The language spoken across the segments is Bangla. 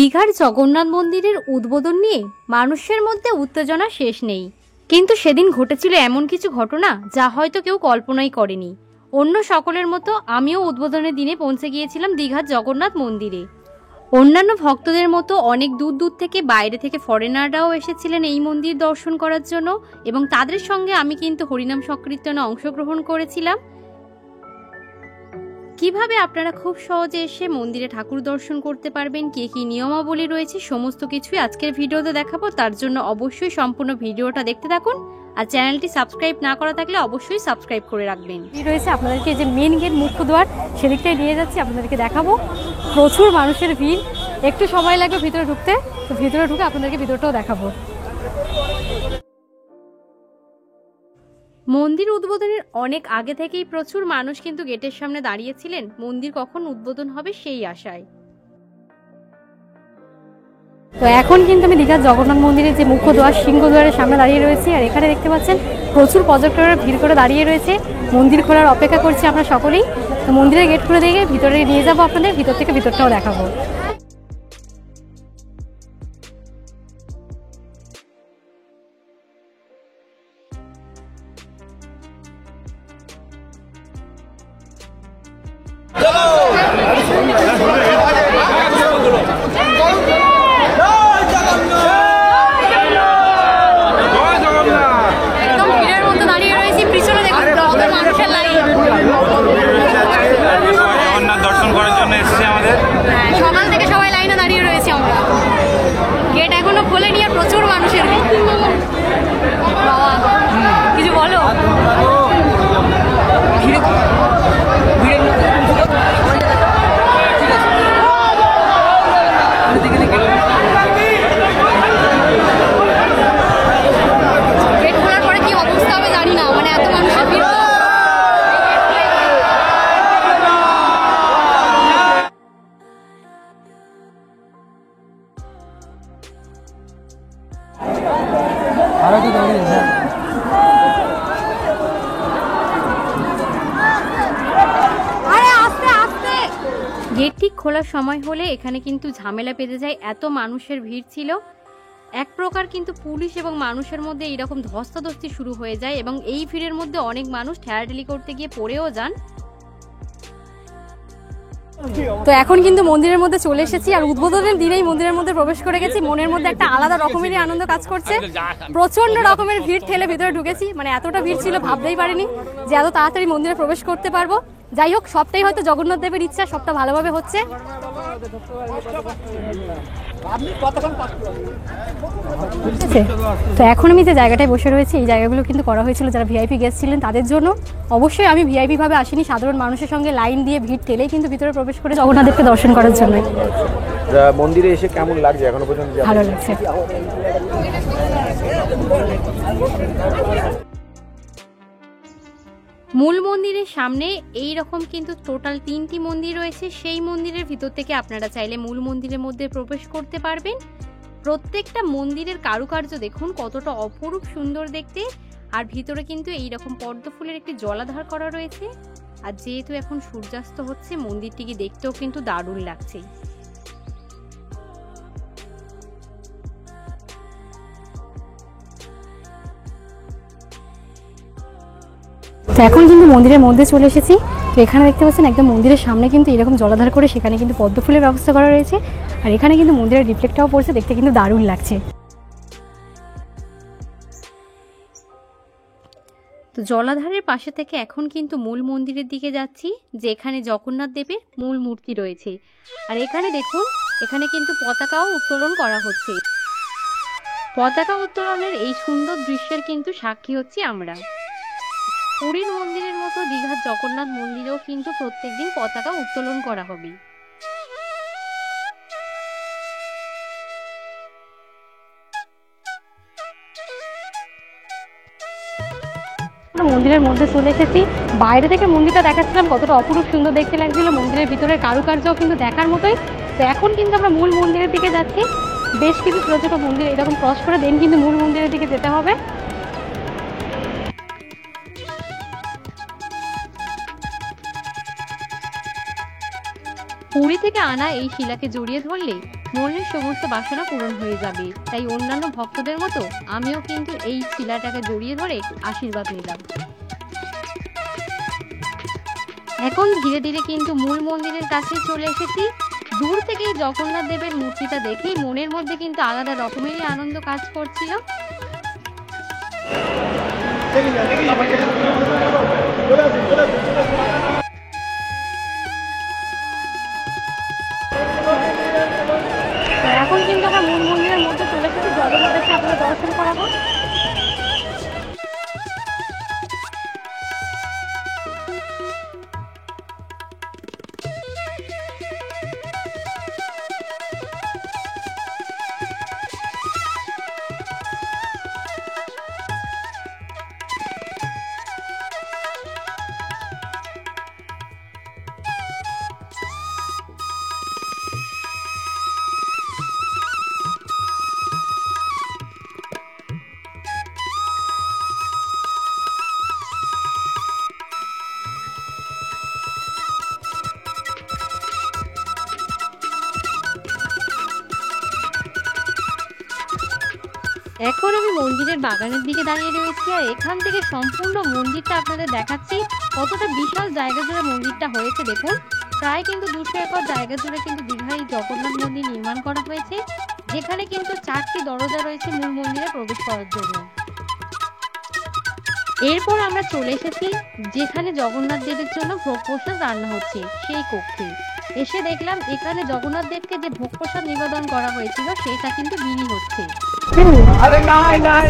দীঘার জগন্নাথ মন্দিরের উদ্বোধন নিয়ে মানুষের মধ্যে উত্তেজনা শেষ নেই, কিন্তু সেদিন ঘটেছিল এমন কিছু ঘটনা যা হয়তো কেউ কল্পনাই করেনি। অন্য সকলের মতো আমিও উদ্বোধনের দিনে পৌঁছে গিয়েছিলাম দীঘার জগন্নাথ মন্দিরে। অন্যান্য ভক্তদের মতো অনেক দূর দূর থেকে, বাইরে থেকে ফরেনাররাও এসেছিলেন এই মন্দির দর্শন করার জন্য, এবং তাদের সঙ্গে আমি কিন্তু হরিনাম সংকীর্তনে অংশগ্রহণ করেছিলাম। কিভাবে আপনারা খুব সহজে এসে মন্দিরে ঠাকুর দর্শন করতে পারবেন, কি কি নিয়মাবলী রয়েছে, সমস্ত কিছুই আজকের ভিডিওতে দেখাবো। তার জন্য অবশ্যই সম্পূর্ণ ভিডিওটা দেখতে থাকুন, আর চ্যানেলটি সাবস্ক্রাইব না করা থাকলে অবশ্যই সাবস্ক্রাইব করে রাখবেন। কি রয়েছে আপনাদেরকে যে মেন গেট, মুখ্য দ্বার, সেদিকটাই নিয়ে যাচ্ছি, আপনাদেরকে দেখাবো। প্রচুর মানুষের ভিড়, একটু সময় লাগবে ভিতরে ঢুকতে, তো ভিতরে ঢুকে আপনাদেরকে ভিতরটাও দেখাবো। মন্দির উদ্বোধনের অনেক আগে থেকেই প্রচুর মানুষ কিন্তু গেটের সামনে দাঁড়িয়েছিলেন মন্দির কখন উদ্বোধন হবে সেই আশায়। তো এখন কিন্তু আমি দীঘার জগন্নাথ মন্দিরের যে মুখ্য দ্বার, সিংহদ্বারের সামনে দাঁড়িয়ে রয়েছি, আর এখানে দেখতে পাচ্ছেন প্রচুর পর্যটকরা ভিড় করে দাঁড়িয়ে রয়েছে, মন্দির খোলার অপেক্ষা করছি আমরা সকলেই। তো মন্দিরের গেট খুলে দিয়ে ভিতরে নিয়ে যাবো আপনাদের, ভিতর থেকে ভিতরটাও দেখাবো। সকাল থেকে সবাই লাইনে দাঁড়িয়ে রয়েছে আমরা, গেট এখনো খোলেনি আর প্রচুর মানুষের বাবা কিছু বলো। গেট খোলার পরে কি অবস্থা হবে জানি না, মানে এত মানুষের ভিড়। গেট ঠিক খোলার সময় হলে এখানে কিন্তু ঝামেলা পেতে যায়, এত মানুষের ভিড় ছিল। এক প্রকার কিন্তু পুলিশ এবং মানুষের মধ্যে এইরকম ধস্তাধস্তি শুরু হয়ে যায়, এবং এই ভিড়ের মধ্যে অনেক মানুষ ঠেলাঠেলি করতে গিয়ে পড়েও যান। তো এখন কিন্তু মন্দিরের মধ্যে চলে এসেছি, আর উদ্বোধনের দিনেই মন্দিরের মধ্যে প্রবেশ করে গেছি। মনের মধ্যে একটা আলাদা রকমেরই আনন্দ কাজ করছে, প্রচন্ড রকমের ভিড় ঠেলে ভিতরে ঢুকেছি, মানে এতটা ভিড় ছিল ভাবতেই পারিনি যে এত তাড়াতাড়ি মন্দিরে প্রবেশ করতে পারবো। যাই হোক, সবটাই হয়তো জগন্নাথ দেবের ইচ্ছা, সবটা ভালোভাবে হচ্ছে। তো এখন আমি যে জায়গাটায় বসে রয়েছি, এই জায়গাগুলো কিন্তু করা হয়েছিল যারা ভিআইপি গেস্ট ছিলেন তাদের জন্য। অবশ্যই আমি ভিআইপি ভাবে আসিনি, সাধারণ মানুষের সঙ্গে লাইন দিয়ে ভিড় ঠেলেই কিন্তু ভিতরে প্রবেশ করে জগন্নাথ দেবকে দর্শন করার জন্য। মন্দিরে এসে কেমন লাগছে এখনো পর্যন্ত? ভালো লাগছে। মূল মন্দিরের সামনে এই রকম কিন্তু টোটাল 3টি মন্দির রয়েছে। সেই মন্দিরের ভিতর থেকে আপনারা চাইলে মূল মন্দিরের মধ্যে প্রবেশ করতে পারবেন। প্রত্যেকটা মন্দিরের কারুকার্য দেখুন কতটা অপরূপ সুন্দর দেখতে, আর ভিতরে কিন্তু এই রকম পদ্ম ফুলের একটি জলাধার করা রয়েছে। আর যেহেতু এখন সূর্যাস্ত হচ্ছে, মন্দিরটিকে দেখতেও কিন্তু দারুণ লাগছে। তো এখন কিন্তু মন্দিরের মধ্যে চলে এসেছি। তো এখানে দেখতে পাচ্ছেন একদম মন্দিরের সামনে কিন্তু এরকম জলাধার করে সেখানে কিন্তু পদ্ম ফুলের ব্যবস্থা করা রয়েছে, আর এখানে কিন্তু মন্দিরের রিফ্লেক্টটাও পড়ছে, দেখতে কিন্তু দারুণ লাগছে। তো জলাধারের পাশে থেকে এখন কিন্তু মূল মন্দিরের দিকে যাচ্ছি, যেখানে জগন্নাথ দেবের মূল মূর্তি রয়েছে। আর এখানে দেখুন, এখানে কিন্তু পতাকাও উত্তোলন করা হচ্ছে। পতাকা উত্তোলনের এই সুন্দর দৃশ্যের কিন্তু সাক্ষী হচ্ছি আমরা। পুরীর মন্দিরের মতো দীঘার জগন্নাথ মন্দিরেও কিন্তু প্রত্যেকদিন পতাকা উত্তোলন করা হবে। মন্দিরের মধ্যে চলে এসেছি। বাইরে থেকে মন্দিরটা দেখাচ্ছিলাম কতটা অপরূপ সুন্দর দেখতে লাগছিল, মন্দিরের ভিতরের কারুকার্যও কিন্তু দেখার মতোই। তো এখন কিন্তু আমরা মূল মন্দিরের দিকে যাচ্ছি। বেশ কিছু ছোট ছোট মন্দির এরকম ক্রস করে দেন কিন্তু মূল মন্দিরের দিকে যেতে হবে। পুরী থেকে আনা এই শিলাকে জড়িয়ে ধরলে মনের সমস্ত বাসনা পূরণ হয়ে যাবে। তাই অন্যান্য ভক্তদের মতো আমিও কিন্তু এই শিলাটাকে জড়িয়ে ধরে আশীর্বাদ নিলাম। এখন ধীরে ধীরে কিন্তু মূল মন্দিরের কাছে চলে এসেছি। দূর থেকেই জগন্নাথ দেবের মূর্তিটা দেখেই মনের মধ্যে কিন্তু আলাদা রকমেরই আনন্দ কাজ করছিল। এখন কিন্তু আমরা মূল মন্দিরের মধ্যে চলে এসেছি, জগন্নাথের ঠাকুরের দর্শন করাবো। এখন আমি মন্দিরের বাগানের দিকে দাঁড়িয়ে রয়েছি, আর এখান থেকে সম্পূর্ণ মন্দিরটা আপনাদের দেখাচ্ছি। কতটা বিশাল জায়গা জুড়ে মন্দিরটা হয়েছে দেখুন। প্রায় কিন্তু 200 একর জায়গা জুড়ে কিন্তু দীঘায় জগন্নাথ মন্দির নির্মাণ করা হয়েছে, যেখানে কিন্তু 4টি দরজা রয়েছে মূল মন্দিরে প্রবেশ করার জন্য। এরপর আমরা চলে এসেছি যেখানে জগন্নাথ দেবের জন্য ভোগ প্রসাদ রান্না হচ্ছে সেই কক্ষে। এসে দেখলাম এখানে জগন্নাথ দেবকে যে ভোগ প্রসাদ নিবেদন করা হয়েছিল সেটা কিন্তু বিলি হচ্ছে।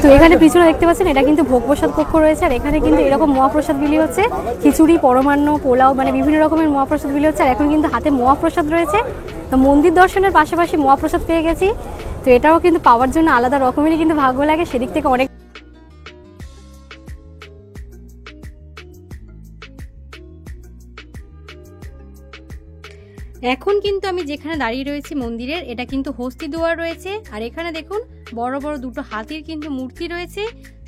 তো এখানে পিছনে দেখতে পাচ্ছেন এটা কিন্তু ভোগ প্রসাদ কক্ষ রয়েছে, আর এখানে কিন্তু এরকম মহাপ্রসাদ বিলি হচ্ছে। খিচুড়ি, পরমান্ন, পোলাও, মানে বিভিন্ন রকমের মহাপ্রসাদ বিলি হচ্ছে। আর এখন কিন্তু হাতে মহাপ্রসাদ রয়েছে। তো মন্দির দর্শনের পাশাপাশি মহাপ্রসাদ পেয়ে গেছি, তো এটাও কিন্তু পাওয়ার জন্য আলাদা রকমেরই কিন্তু ভাগ্য লাগে। সেদিক থেকে অনেক এখন কিন্তু আমি যেখানে দাঁড়িয়ে রয়েছি মন্দিরের, এটা কিন্তু হস্তি দুয়ার রয়েছে। আর এখানে দেখুন বড় বড় দুটো হাতির কিন্তু মূর্তি রয়েছে।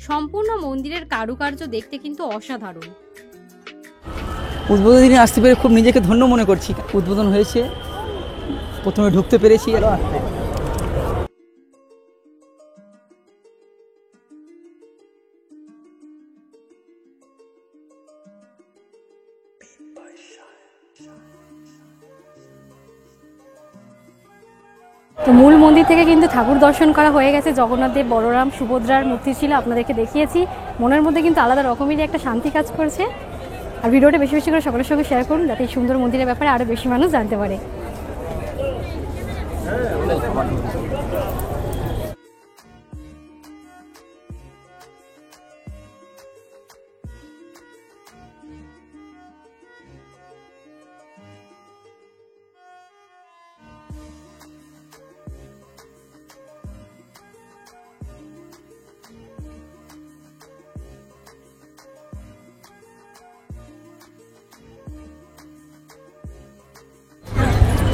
সম্পূর্ণ মন্দিরের কারুকার্য দেখতে কিন্তু অসাধারণ। উদ্বোধনী আসতে পেরে খুব নিজেকে ধন্য মনে করছি। উদ্বোধন হয়েছে, প্রথমে ঢুকতে পেরেছি। তো মূল মন্দির থেকে কিন্তু ঠাকুর দর্শন করা হয়ে গেছে। জগন্নাথ দেব, বলরাম, সুভদ্রার মূর্তি ছিল, আপনাদেরকে দেখিয়েছি। মনের মধ্যে কিন্তু আলাদা রকমেরই একটা শান্তি কাজ করছে। আর ভিডিওটা বেশি বেশি করে সকলের সঙ্গে শেয়ার করুন, যাতে এই সুন্দর মন্দিরের ব্যাপারে আরও বেশি মানুষ জানতে পারে।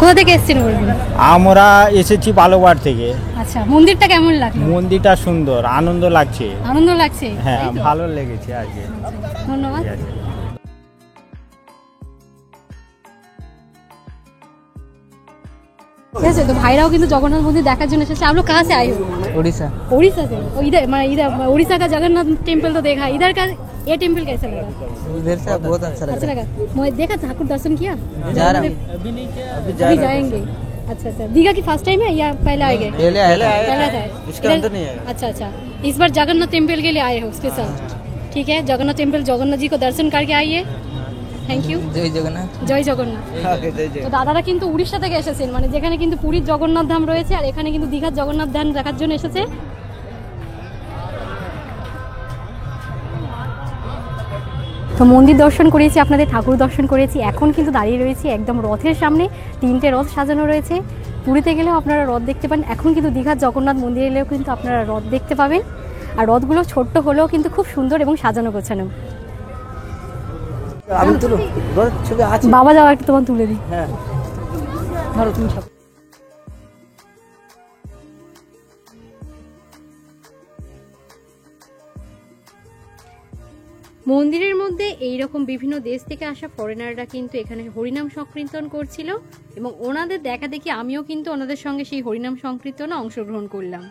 কোথা থেকে এসেছেন বলবেন? আমরা এসেছি বালুঘাট থেকে। আচ্ছা, মন্দিরটা কেমন লাগলো? মন্দিরটা সুন্দর, আনন্দ লাগছে। আনন্দ লাগছে? হ্যাঁ, ভালো লেগেছে আজকে। ধন্যবাদ। ঠিক আছে, তো ভাইরাও কিন্তু জগন্নাথ মন্দির দেখার জন্য এসেছে। आप लोग कहाँ से आए हो? उड़ीसा। उड़ीसा से? और इधर इधर उड़ीसा का जगन्नाथ टेम्पल तो देखा, इधर का ये टेम्पल कैसा लगा? इधर से बहुत अच्छा अच्छा लगा। मैं देखा ठाकुर दर्शन किया? जा रहा हूँ। अभी जाएंगे। अच्छा अच्छा, दीघा की फर्स्ट टाइम है या पहले आए गए? पहला था। इसके अंदर नहीं आएगा। अच्छा अच्छा, इस बार जगन्नाथ टेम्पल के लिए आए हो स्पेशल? ठीक है, जगन्नाथ टेम्पल जगन्नाथ जी को दर्शन करके आइए। Thank you. জয় জগন্নাথ। জয় জগন্নাথ। তো দাদারা কিন্তু উড়িষ্যা থেকে এসেছেন, মানে যেখানে কিন্তু পুরীর জগন্নাথ ধাম রয়েছে, আর এখানে কিন্তু দীঘার জগন্নাথ ধাম দেখার জন্য এসেছে। তো মন্দির দর্শন করেছি, আপনাদের ঠাকুর দর্শন করেছি। এখন কিন্তু দাঁড়িয়ে রয়েছি একদম রথের সামনে। 3টে রথ সাজানো রয়েছে। পুরীতে গেলেও আপনারা রথ দেখতে পান, এখন কিন্তু দীঘার জগন্নাথ মন্দিরে এলেও কিন্তু আপনারা রথ দেখতে পাবেন। আর রথগুলো ছোট্ট হলেও কিন্তু খুব সুন্দর এবং সাজানো গোছানো। আমি তুলো ছবি আছে। বাবা যাও একটু তোমার তুলে দিই। হ্যাঁ, ধরো তুমি। মন্দিরের মধ্যে এইরকম বিভিন্ন দেশ থেকে আসা ফরেনাররা কিন্তু এখানে হরিনাম সংকীর্তন করছিল এবং ওনাদের দেখা দেখি আমিও কিন্তু ওনাদের সঙ্গে সেই হরিনাম সংকীর্তনে অংশগ্রহণ করলাম।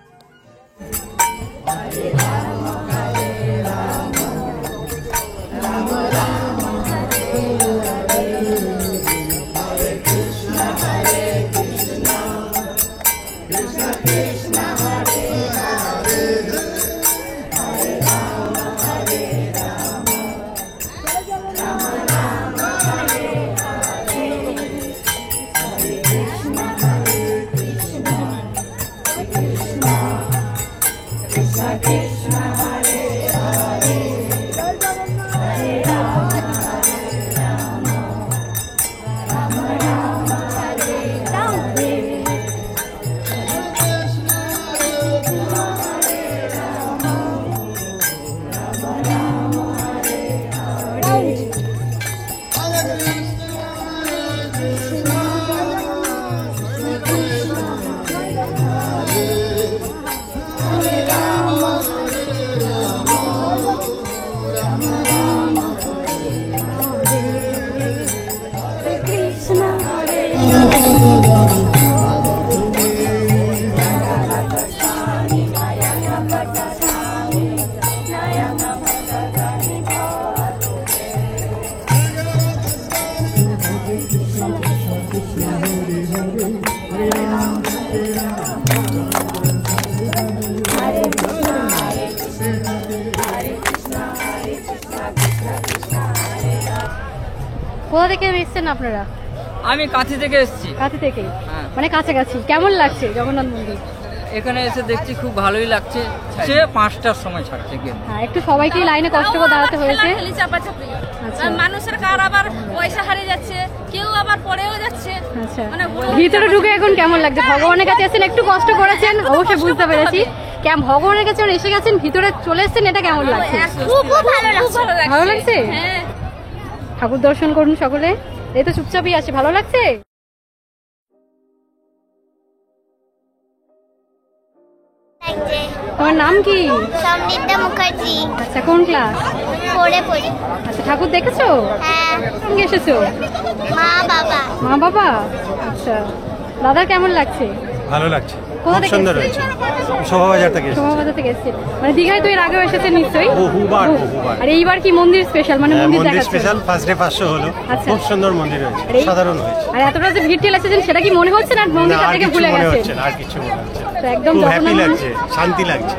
কোথা থেকে এসেছেন আপনারা? আমি কাঁথি থেকে এসেছি। কাছে থেকে? হ্যাঁ। মানে কাছাকাছি। কেমন লাগছে জগন্নাথ মন্দির? এখানে এসে দেখছি খুব ভালোই লাগছে। সে 5টার সময় ছাড়ছে গেলে। হ্যাঁ, একটু সবাইকে লাইনে কষ্ট করে দাঁড়াতে হয়েছে। আচ্ছা। মানুষের কার আবার পয়সা হারিয়ে যাচ্ছে, কেউ আবার পড়েও যাচ্ছে। আচ্ছা, মানে ভিতরে ঢুকে এখন কেমন লাগছে? ভগবানের কাছে এসেছেন, একটু কষ্ট করেছেন অবশ্যই বুঝতে পেরেছি। কেমন ভগবানের কাছে এসে গেছেন, ভিতরে চলে এসেছেন, এটা কেমন লাগছে? খুব ভালো লাগছে। ভালো লাগছে? হ্যাঁ। ঠাকুর দর্শন করুন সকলে। এই তো চুপচাপই আছে, ভালো লাগছে? তোমার নাম কি? সমৃদ্ধা মুখার্জি। আচ্ছা, কোন ক্লাস? পড়ে পড়ি। আচ্ছা, ঠাকুর দেখেছো? হ্যাঁ। সঙ্গে এসেছো? মা বাবা। মা বাবা? আচ্ছা, দাদার কেমন লাগছে? ভালো লাগছে, কোথা খুব থেকে সুন্দর এসেছেন? হয়েছে। শোভাবাজার থেকে এসেছি। শোভাবাজার থেকে এসেছেন। মানে দীঘায় তো এর আগেও এসেছেন নিশ্চয়ই? বহুবার। আর এইবার কি মন্দির স্পেশাল, মানে মন্দির মন্দির দেখাচ্ছেন? স্পেশাল, ফার্স্ট ডে 500 হলো। আচ্ছা। খুব সুন্দর মন্দির হয়েছে, আর এই- সাধারণ হয়েছে। আর এতটা যে ভিড় ঠেলে এসেছেন সেটা কি মনে হচ্ছে না না, মন্দিরটা আর থেকে কিছু ভুলে মনে গেছেন? হচ্ছে না, আর কিছু মনে হচ্ছে না। তো একদম খুব হ্যাপি জগন্নাথ লাগছে, শান্তি লাগছে।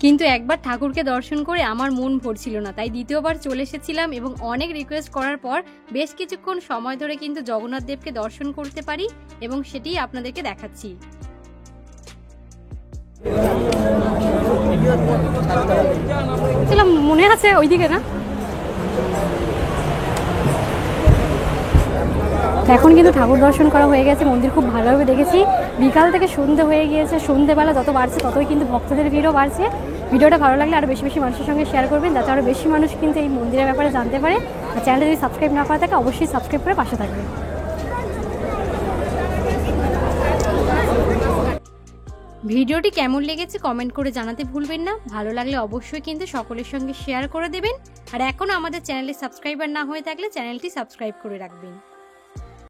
কিন্তু একবার ঠাকুরকে দর্শন করে আমার মন ভরছিল না, তাই দ্বিতীয়বার চলে এসেছিলাম এবং অনেক রিকোয়েস্ট করার পর বেশ কিছুক্ষণ সময় ধরে কিন্তু জগন্নাথ দেবকে দর্শন করতে পারি এবং সেটিই আপনাদেরকে দেখাচ্ছি। মনে আছে ওইদিকে না? এখন কিন্তু ঠাকুর দর্শন করা হয়ে গেছে, মন্দির খুব ভালোভাবে দেখেছি। বিকাল থেকে সন্ধ্যে হয়ে গিয়েছে, সন্ধ্যেবেলা যত বাড়ছে ততই কিন্তু ভক্তদের ভিড়ও বাড়ছে। ভিডিওটা ভালো লাগলে আরও বেশি বেশি মানুষের সঙ্গে শেয়ার করবেন, যাতে আরও বেশি মানুষ কিন্তু এই মন্দিরের ব্যাপারে জানতে পারে। আর চ্যানেলটা যদি সাবস্ক্রাইব না করা থাকে অবশ্যই সাবস্ক্রাইব করে পাশে থাকবেন। ভিডিওটি কেমন লেগেছে কমেন্ট করে জানাতে ভুলবেন না। ভালো লাগলে অবশ্যই কিন্তু সকলের সঙ্গে শেয়ার করে দেবেন। আর এখনও আমাদের চ্যানেলে সাবস্ক্রাইবার না হয়ে থাকলে চ্যানেলটি সাবস্ক্রাইব করে রাখবেন।